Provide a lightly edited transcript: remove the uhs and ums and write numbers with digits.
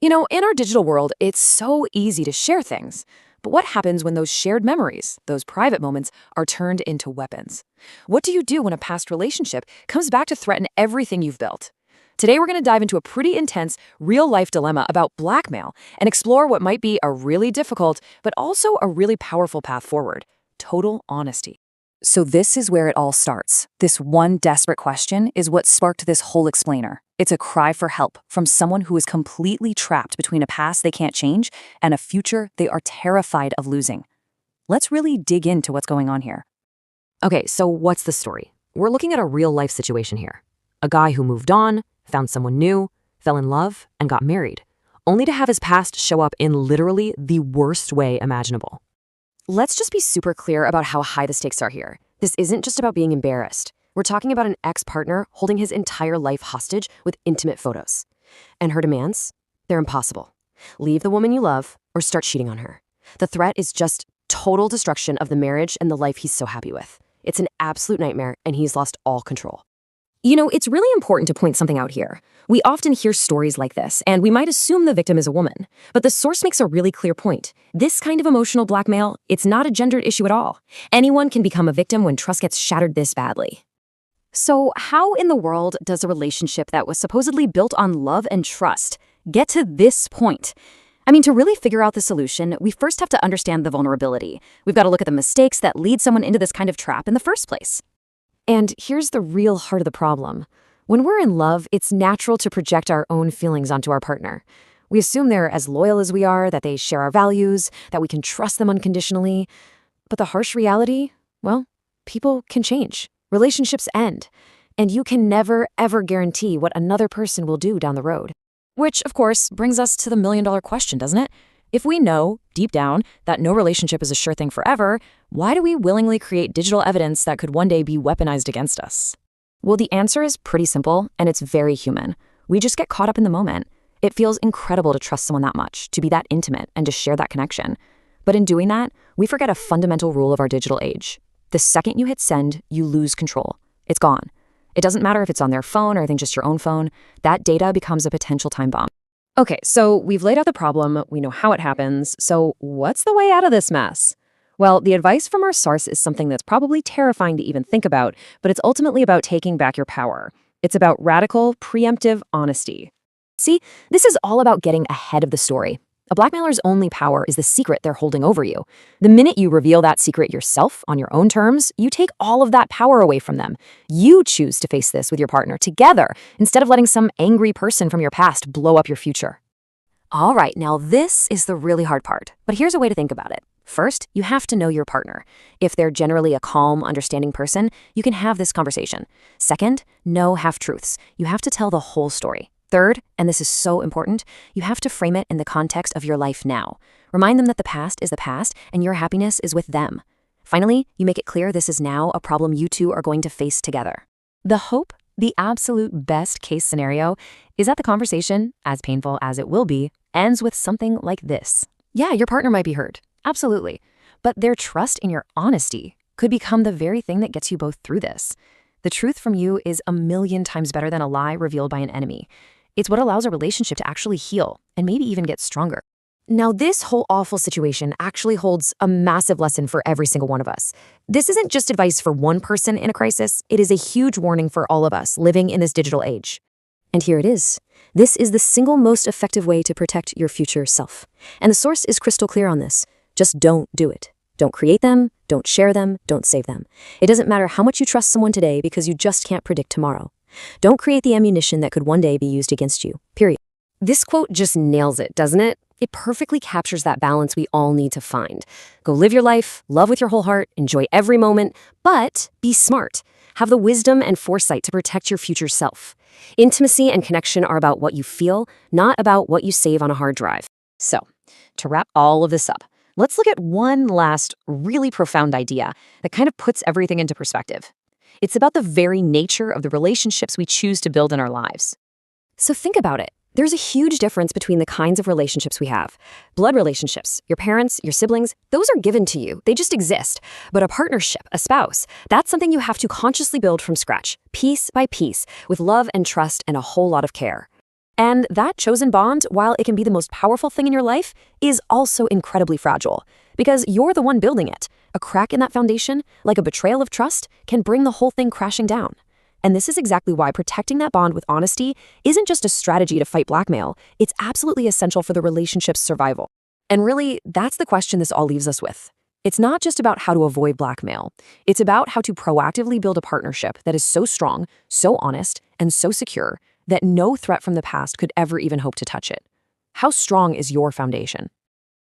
In our digital world, it's so easy to share things. But what happens when those shared memories, those private moments, are turned into weapons? What do you do when a past relationship comes back to threaten everything you've built? Today, we're going to dive into a pretty intense, real-life dilemma about blackmail and explore what might be a really difficult, but also a really powerful path forward: total honesty. So this is where it all starts. This one desperate question is what sparked this whole explainer. It's a cry for help from someone who is completely trapped between a past they can't change and a future they are terrified of losing. Let's really dig into what's going on here. Okay, so what's the story? We're looking at a real-life situation here. A guy who moved on, found someone new, fell in love, and got married, only to have his past show up in literally the worst way imaginable. Let's just be super clear about how high the stakes are here. This isn't just about being embarrassed. We're talking about an ex-partner holding his entire life hostage with intimate photos. And her demands? They're impossible. Leave the woman you love or start cheating on her. The threat is just total destruction of the marriage and the life he's so happy with. It's an absolute nightmare, and he's lost all control. It's really important to point something out here. We often hear stories like this, and we might assume the victim is a woman. But the source makes a really clear point. This kind of emotional blackmail, it's not a gendered issue at all. Anyone can become a victim when trust gets shattered this badly. So how in the world does a relationship that was supposedly built on love and trust get to this point? To really figure out the solution, we first have to understand the vulnerability. We've got to look at the mistakes that lead someone into this kind of trap in the first place. And here's the real heart of the problem. When we're in love, it's natural to project our own feelings onto our partner. We assume they're as loyal as we are, that they share our values, that we can trust them unconditionally. But the harsh reality, well, people can change. Relationships end. And you can never, ever guarantee what another person will do down the road. Which, of course, brings us to the million-dollar question, doesn't it? If we know, deep down, that no relationship is a sure thing forever, why do we willingly create digital evidence that could one day be weaponized against us? Well, the answer is pretty simple, and it's very human. We just get caught up in the moment. It feels incredible to trust someone that much, to be that intimate, and to share that connection. But in doing that, we forget a fundamental rule of our digital age. The second you hit send, you lose control. It's gone. It doesn't matter if it's on their phone or just your own phone. That data becomes a potential time bomb. Okay, so we've laid out the problem, we know how it happens, so what's the way out of this mess? Well, the advice from our source is something that's probably terrifying to even think about, but it's ultimately about taking back your power. It's about radical, preemptive honesty. See, this is all about getting ahead of the story. A blackmailer's only power is the secret they're holding over you. The minute you reveal that secret yourself on your own terms, you take all of that power away from them. You choose to face this with your partner together instead of letting some angry person from your past blow up your future. All right, now this is the really hard part, but here's a way to think about it. First, you have to know your partner. If they're generally a calm, understanding person, you can have this conversation. Second, no half-truths. You have to tell the whole story. Third, and this is so important, you have to frame it in the context of your life now. Remind them that the past is the past and your happiness is with them. Finally, you make it clear this is now a problem you two are going to face together. The hope, the absolute best case scenario, is that the conversation, as painful as it will be, ends with something like this. Yeah, your partner might be hurt. Absolutely. But their trust in your honesty could become the very thing that gets you both through this. The truth from you is 1,000,000 times better than a lie revealed by an enemy. It's what allows a relationship to actually heal and maybe even get stronger. Now, this whole awful situation actually holds a massive lesson for every single one of us. This isn't just advice for one person in a crisis. It is a huge warning for all of us living in this digital age. And here it is. This is the single most effective way to protect your future self. And the source is crystal clear on this. Just don't do it. Don't create them, don't share them, don't save them. It doesn't matter how much you trust someone today because you just can't predict tomorrow. Don't create the ammunition that could one day be used against you, period. This quote just nails it, doesn't it? It perfectly captures that balance we all need to find. Go live your life, love with your whole heart, enjoy every moment, but be smart. Have the wisdom and foresight to protect your future self. Intimacy and connection are about what you feel, not about what you save on a hard drive. So, to wrap all of this up, let's look at one last really profound idea that kind of puts everything into perspective. It's about the very nature of the relationships we choose to build in our lives. So think about it. There's a huge difference between the kinds of relationships we have. Blood relationships, your parents, your siblings, those are given to you. They just exist. But a partnership, a spouse, that's something you have to consciously build from scratch, piece by piece, with love and trust and a whole lot of care. And that chosen bond, while it can be the most powerful thing in your life, is also incredibly fragile because you're the one building it. A crack in that foundation, like a betrayal of trust, can bring the whole thing crashing down. And this is exactly why protecting that bond with honesty isn't just a strategy to fight blackmail, it's absolutely essential for the relationship's survival. And really, that's the question this all leaves us with. It's not just about how to avoid blackmail. It's about how to proactively build a partnership that is so strong, so honest, and so secure that no threat from the past could ever even hope to touch it. How strong is your foundation?